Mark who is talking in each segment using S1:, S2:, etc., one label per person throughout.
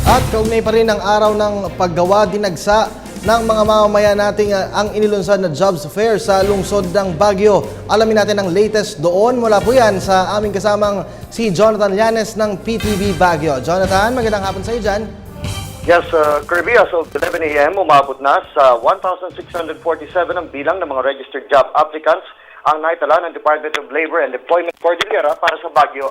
S1: At kaugnay pa rin ang araw ng paggawa dinagsa ng mga mamamayan nating ang inilunsad na jobs fair sa lungsod ng Baguio. Alamin natin ang latest doon. Mula po yan sa aming kasamang si Jonathan Llanes ng PTV Baguio. Jonathan, magandang hapon sa iyo dyan.
S2: Yes, Kirby, as of 11 a.m., umabot na sa 1,647 ang bilang ng mga registered job applicants ang naitala ng Department of Labor and Employment Cordillera para sa Baguio.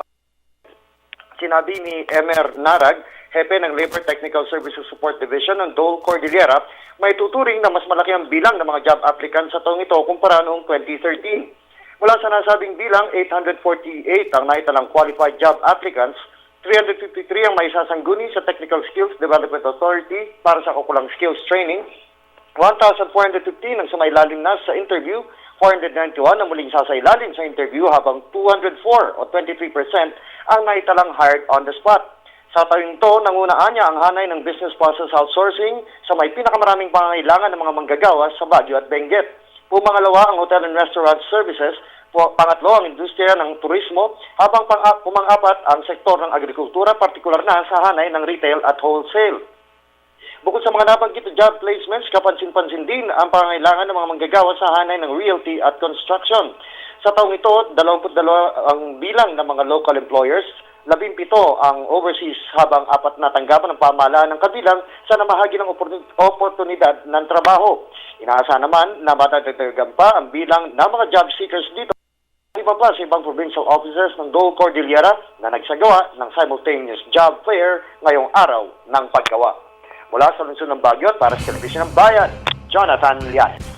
S2: Sinabi ni Emer Narag, hepe ng Labor Technical Services Support Division ng Dole Cordillera, may tuturing na mas malaki ang bilang ng mga job applicants sa taong ito kumpara noong 2013. Mula sa nasabing bilang, 848 ang naitalang qualified job applicants, 353 ang may sasangguni sa Technical Skills Development Authority para sa kukulang skills training, 1,415 ang sumailalim na sa interview, 491 ang muling sasailalim sa interview habang 204 o 23% ang naitalang hired on the spot. Sa taong ito, nangunaan niya ang hanay ng business process outsourcing sa may pinakamaraming pangangailangan ng mga manggagawa sa Baguio at Benguet. Pumangalawa ang hotel and restaurant services, pangatlo ang industriya ng turismo, habang pumang-apat ang sektor ng agrikultura, partikular na sa hanay ng retail at wholesale. Bukod sa mga nabanggit na job placements, kapansin-pansin din ang pangangailangan ng mga manggagawa sa hanay ng realty at construction. Sa taong ito, 22 ang bilang ng mga local employers, 17 ang overseas habang 4 na tanggapan ng pamahalaan ng kabilang sa namahagi ng oportunidad ng trabaho. Inaasahan naman na matadagdagan pa ang bilang ng mga job seekers dito. Iba pa sa ibang provincial officers ng Dole Cordillera na nagsagawa ng simultaneous job fair ngayong araw ng paggawa. Mula sa lungsod ng Baguio para sa Telebisyon ng Bayan, Jonathan Llanes.